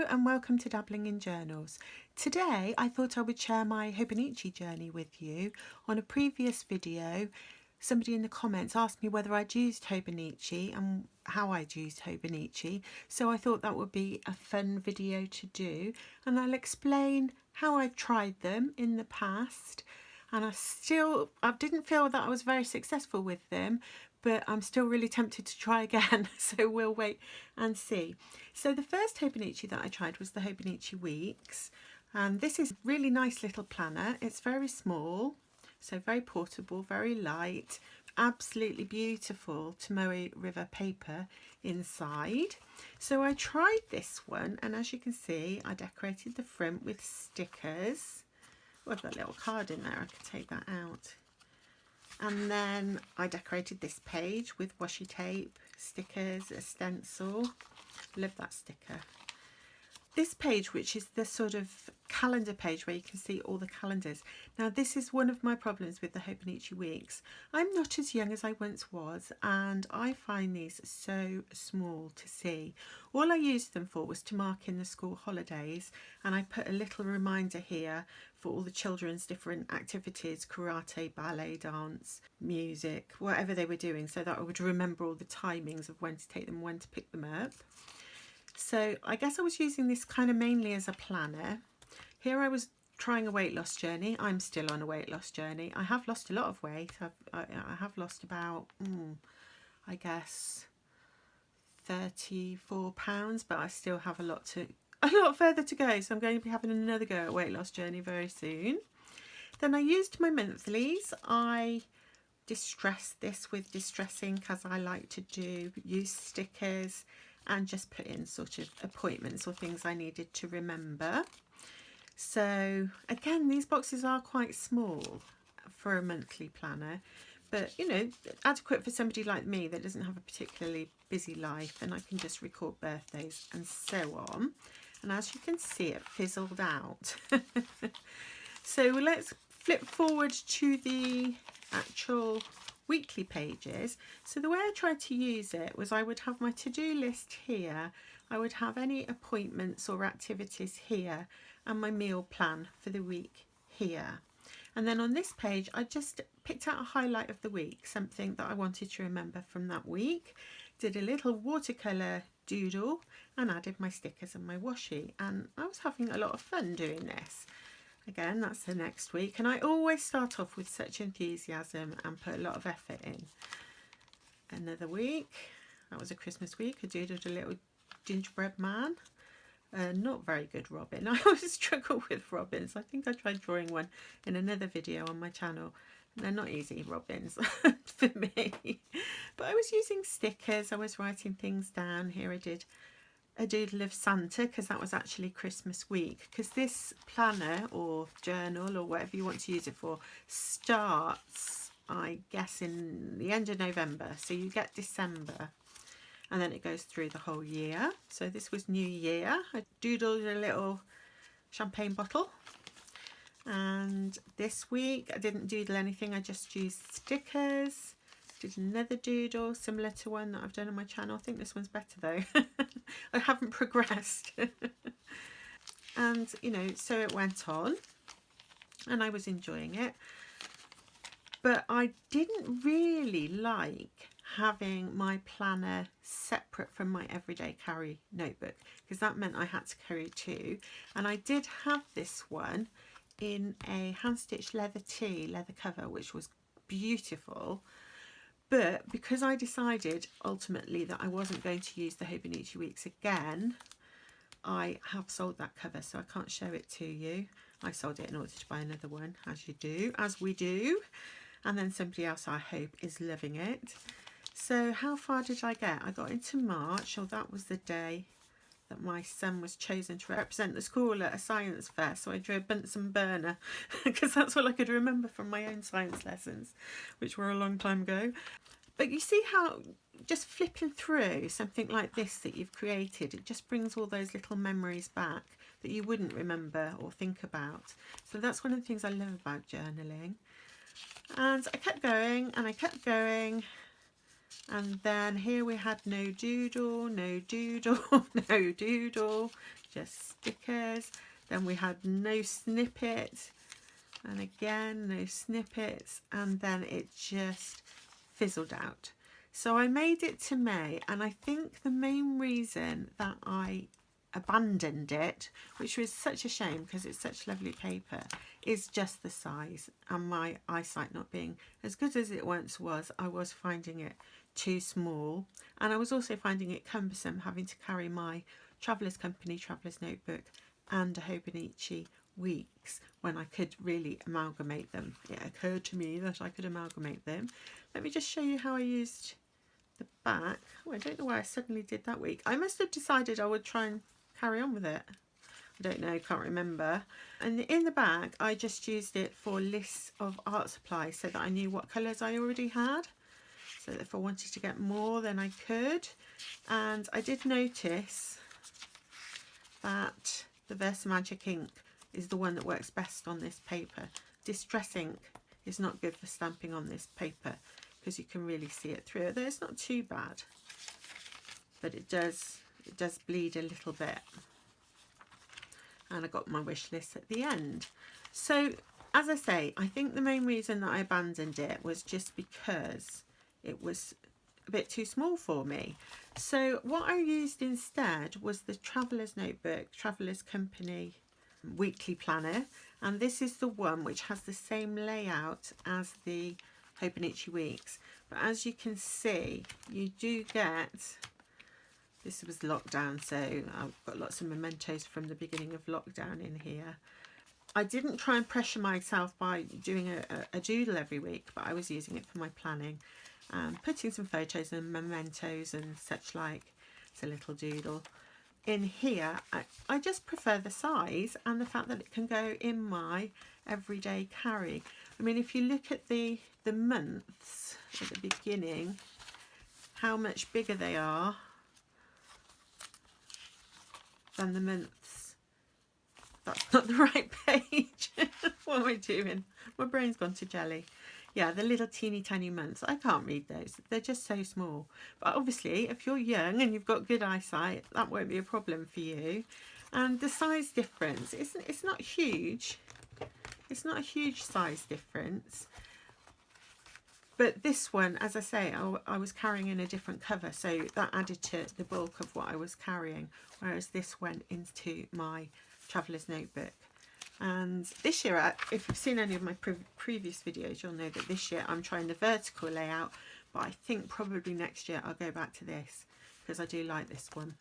and welcome to Dabbling in Journals. Today I thought I would share my Hobonichi journey with you. On a previous video, somebody in the comments asked me whether I'd used Hobonichi and how I'd used Hobonichi, so I thought that would be a fun video to do, and I'll explain how I've tried them in the past. And I didn't feel that I was very successful with them, but I'm still really tempted to try again, so we'll wait and see. So the first Hobonichi that I tried was the Hobonichi Weeks, and this is a really nice little planner. It's very small, so very portable, very light, absolutely beautiful Tomoe River paper inside. So I tried this one, and as you can see, I decorated the front with stickers. Oh, I've got a little card in there, I could take that out. And then I decorated this page with washi tape, stickers, a stencil. Love that sticker. This page, which is the sort of calendar page where you can see all the calendars. Now, this is one of my problems with the Hobonichi Weeks. I'm not as young as I once was, and I find these so small to see. All I used them for was to mark in the school holidays, and I put a little reminder here for all the children's different activities, karate, ballet, dance, music, whatever they were doing, so that I would remember all the timings of when to take them, when to pick them up. So I guess I was using this kind of mainly as a planner. Here I was trying a weight loss journey. I'm still on a weight loss journey. I have lost a lot of weight. I have lost about, I guess, 34 pounds, but I still have a lot further to go. So I'm going to be having another go at weight loss journey very soon. Then I used my monthlies. I distressed this with distress ink, as I like to do, use stickers, and just put in sort of appointments or things I needed to remember. So again, these boxes are quite small for a monthly planner, but you know, adequate for somebody like me that doesn't have a particularly busy life, and I can just record birthdays and so on. And as you can see, it fizzled out. So let's flip forward to the actual weekly pages. So the way I tried to use it was I would have my to-do list here, I would have any appointments or activities here, and my meal plan for the week here. And then on this page I just picked out a highlight of the week, something that I wanted to remember from that week, did a little watercolour doodle and added my stickers and my washi, and I was having a lot of fun doing this. Again, that's the next week, and I always start off with such enthusiasm and put a lot of effort in. Another week, that was a Christmas week. I doodled a little gingerbread man. Not very good robin. I always struggle with robins. I think I tried drawing one in another video on my channel. They're not easy robins for me. But I was using stickers. I was writing things down. Here I did a doodle of Santa, because that was actually Christmas week, because this planner or journal or whatever you want to use it for starts, I guess, in the end of November, so you get December and then it goes through the whole year. So this was New Year. I doodled a little champagne bottle, and this week I didn't doodle anything, I just used stickers. Did another doodle similar to one that I've done on my channel. I think this one's better though. I haven't progressed. And you know, so it went on and I was enjoying it, but I didn't really like having my planner separate from my everyday carry notebook, because that meant I had to carry two. And I did have this one in a hand stitched leather cover, which was beautiful. But because I decided ultimately that I wasn't going to use the Hobonichi Weeks again, I have sold that cover, so I can't show it to you. I sold it in order to buy another one, as you do, as we do. And then somebody else, I hope, is loving it. So how far did I get? I got into March, or that was the day that my son was chosen to represent the school at a science fair, so I drew a Bunsen burner because that's all I could remember from my own science lessons, which were a long time ago. But you see how just flipping through something like this that you've created, it just brings all those little memories back that you wouldn't remember or think about. So that's one of the things I love about journaling. And I kept going and I kept going. And then here we had no doodle, no doodle, no doodle, just stickers. Then we had no snippet, and again no snippets, and then it just fizzled out. So I made it to May, and I think the main reason that I abandoned it, which was such a shame because it's such lovely paper, is just the size and my eyesight not being as good as it once was. I was finding it too small, and I was also finding it cumbersome having to carry my Traveller's Company Traveller's Notebook and a Hobonichi Weeks when I could really amalgamate them. It occurred to me that I could amalgamate them. Let me just show you how I used the back. Oh, I don't know why I suddenly did that week. I must have decided I would try and carry on with it. I don't know, can't remember. And in the bag I just used it for lists of art supplies so that I knew what colours I already had, so that if I wanted to get more then I could. And I did notice that the Versamagic ink is the one that works best on this paper. Distress ink is not good for stamping on this paper because you can really see it through. Though it's not too bad, but it does bleed a little bit. And I got my wish list at the end. So as I say, I think the main reason that I abandoned it was just because it was a bit too small for me. So what I used instead was the Traveller's Notebook, Traveller's Company Weekly Planner, and this is the one which has the same layout as the Hobonichi Weeks. But as you can see, you do get, this was lockdown, so I've got lots of mementos from the beginning of lockdown in here. I didn't try and pressure myself by doing a doodle every week, but I was using it for my planning, putting some photos and mementos and such like. It's a little doodle. In here, I just prefer the size and the fact that it can go in my everyday carry. I mean, if you look at the months at the beginning, how much bigger they are than the months. That's not the right page. What am I doing? My brain's gone to jelly. Yeah, the little teeny tiny months. I can't read those. They're just so small. But obviously, if you're young and you've got good eyesight, that won't be a problem for you. And the size difference, it's not huge. It's not a huge size difference. But this one, as I say, I was carrying in a different cover, so that added to the bulk of what I was carrying, whereas this went into my Traveller's Notebook. And this year, if you've seen any of my previous videos, you'll know that this year I'm trying the vertical layout, but I think probably next year I'll go back to this because I do like this one.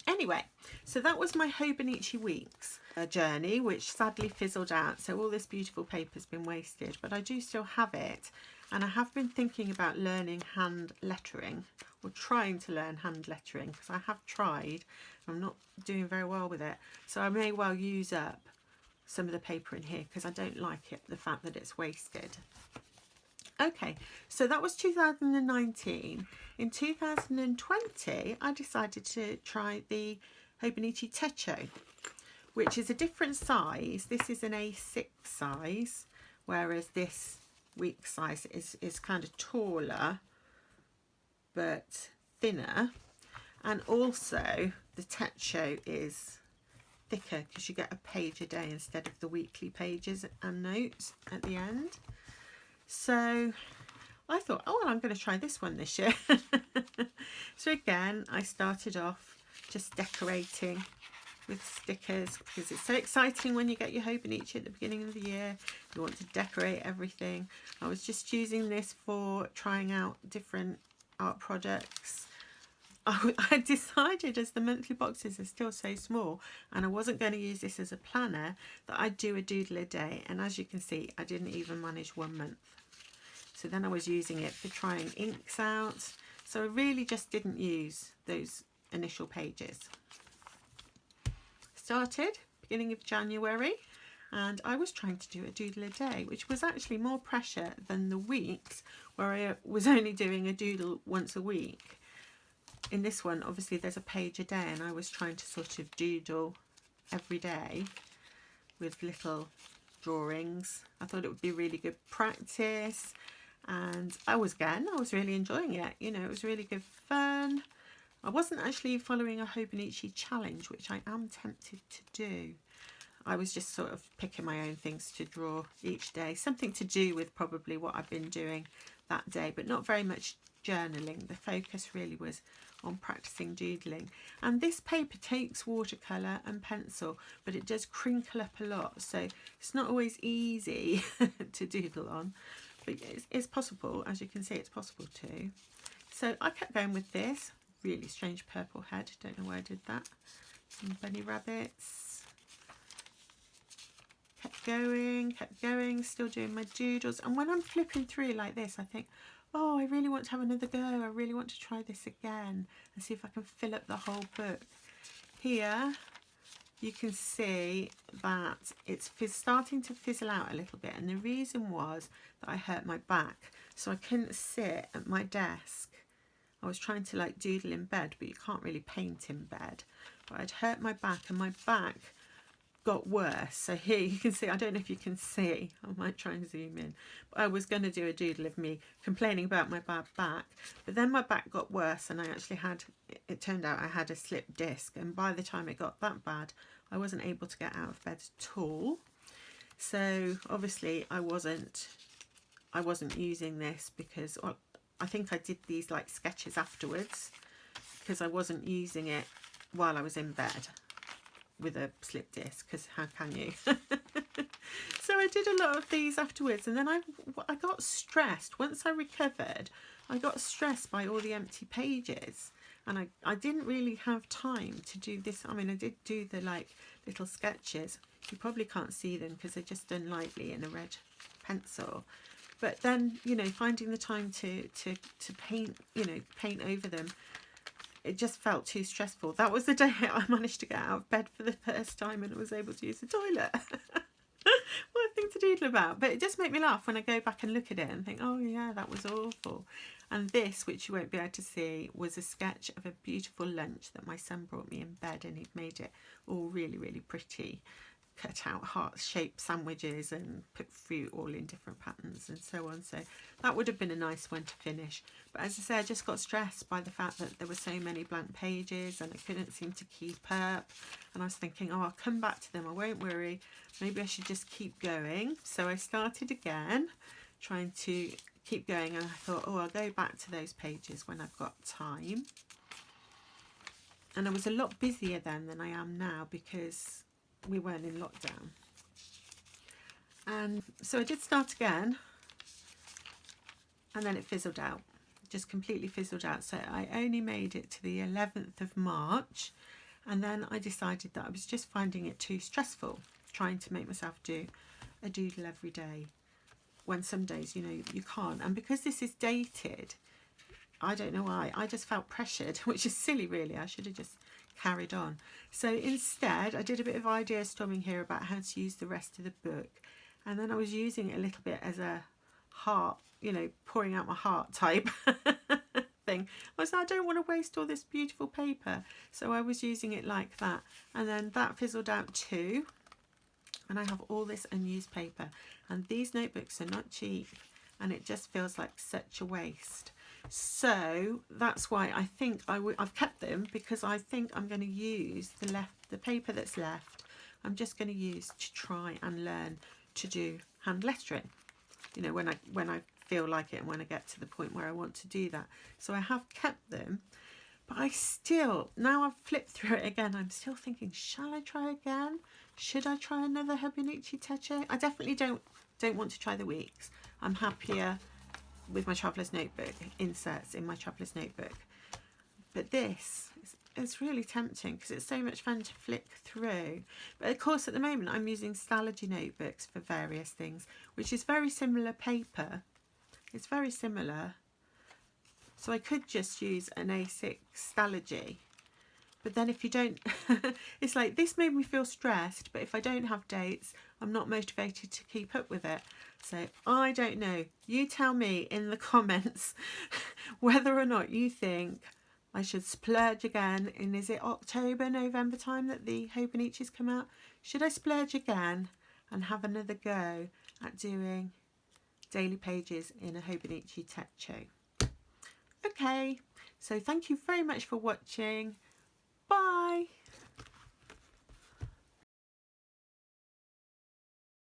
Anyway, so that was my Hobonichi Weeks journey, which sadly fizzled out. So all this beautiful paper's been wasted, but I do still have it. And I have been thinking about learning hand lettering, or trying to learn hand lettering, because I have tried. I'm not doing very well with it. So I may well use up some of the paper in here because I don't like it, the fact that it's wasted. Okay, so that was 2019. In 2020, I decided to try the Hobonichi Techo, which is a different size. This is an A6 size, whereas this week size is kind of taller but thinner. And also the Techo is thicker because you get a page a day instead of the weekly pages and notes at the end. So I thought, oh, well, I'm going to try this one this year. So again, I started off just decorating with stickers because it's so exciting when you get your Hobonichi at the beginning of the year. You want to decorate everything. I was just using this for trying out different art projects. I decided, as the monthly boxes are still so small and I wasn't going to use this as a planner, that I'd do a doodle a day. And as you can see, I didn't even manage 1 month. So then I was using it for trying inks out. So I really just didn't use those initial pages. Started beginning of January, and I was trying to do a doodle a day, which was actually more pressure than the weeks where I was only doing a doodle once a week. In this one, obviously there's a page a day, and I was trying to sort of doodle every day with little drawings. I thought it would be really good practice, and I was really enjoying it. You know, it was really good fun. I wasn't actually following a Hobonichi challenge, which I am tempted to do. I was just sort of picking my own things to draw each day, something to do with probably what I've been doing that day, but not very much journaling. The focus really was on practicing doodling. And this paper takes watercolour and pencil, but it does crinkle up a lot, so it's not always easy to doodle on, but it's possible. As you can see, it's possible to. So I kept going with this really strange purple head. Don't know why I did that. Some bunny rabbits. Kept going, still doing my doodles. And when I'm flipping through like this, I think, oh, I really want to have another go. I really want to try this again and see if I can fill up the whole book. Here you can see that it's starting to fizzle out a little bit, and the reason was that I hurt my back, so I couldn't sit at my desk. I was trying to like doodle in bed, but you can't really paint in bed. But I'd hurt my back, and my back got worse. So here you can see, I don't know if you can see, I might try and zoom in, but I was going to do a doodle of me complaining about my bad back, but then my back got worse, and I actually had, it turned out I had a slipped disc, and by the time it got that bad I wasn't able to get out of bed at all. So obviously I wasn't using this because, well, I think I did these like sketches afterwards because I wasn't using it while I was in bed with a slip disc, because how can you? So I did a lot of these afterwards, and then I got stressed. Once I recovered, I got stressed by all the empty pages, and I didn't really have time to do this. I mean, I did do the like little sketches. You probably can't see them because they're just done lightly in a red pencil. But then, you know, finding the time to paint, you know, paint over them, it just felt too stressful. That was the day I managed to get out of bed for the first time and I was able to use the toilet. What a thing to doodle about. But it just made me laugh when I go back and look at it and think, oh yeah, that was awful. And this, which you won't be able to see, was a sketch of a beautiful lunch that my son brought me in bed, and he'd made it all really, really pretty. Cut out heart-shaped sandwiches and put fruit all in different patterns and so on. So that would have been a nice one to finish. But as I say, I just got stressed by the fact that there were so many blank pages and I couldn't seem to keep up. And I was thinking, oh, I'll come back to them, I won't worry. Maybe I should just keep going. So I started again, trying to keep going, and I thought, oh, I'll go back to those pages when I've got time. And I was a lot busier then than I am now because we weren't in lockdown. And so I did start again, and then it fizzled out, just completely fizzled out. So I only made it to the 11th of March, and then I decided that I was just finding it too stressful trying to make myself do a doodle every day, when some days, you know, you can't. And because this is dated, I don't know why, I just felt pressured, which is silly really. I should have just carried on. So instead I did a bit of idea storming here about how to use the rest of the book, and then I was using it a little bit as a heart, you know, pouring out my heart type thing. I was like, I don't want to waste all this beautiful paper, so I was using it like that, and then that fizzled out too, and I have all this unused paper, and these notebooks are not cheap, and it just feels like such a waste. So that's why I think I've kept them, because I think I'm going to use the paper that's left. I'm just going to use to try and learn to do hand lettering, you know, when I feel like it and when I get to the point where I want to do that. So I have kept them, but I still, now I've flipped through it again, I'm still thinking, shall I try again? Should I try another Hobonichi Techo? I definitely don't want to try the weeks. I'm happier with my traveller's notebook, inserts in my traveller's notebook. But this is really tempting because it's so much fun to flick through. But of course at the moment I'm using Stalogy notebooks for various things, which is very similar paper. It's very similar. So I could just use an A6 Stalogy. But then if you don't, it's like this made me feel stressed, but if I don't have dates, I'm not motivated to keep up with it. So I don't know. You tell me in the comments whether or not you think I should splurge again. And is it October, November time that the Hobonichis come out? Should I splurge again and have another go at doing daily pages in a Hobonichi Techo? Okay, So thank you very much for watching. Bye.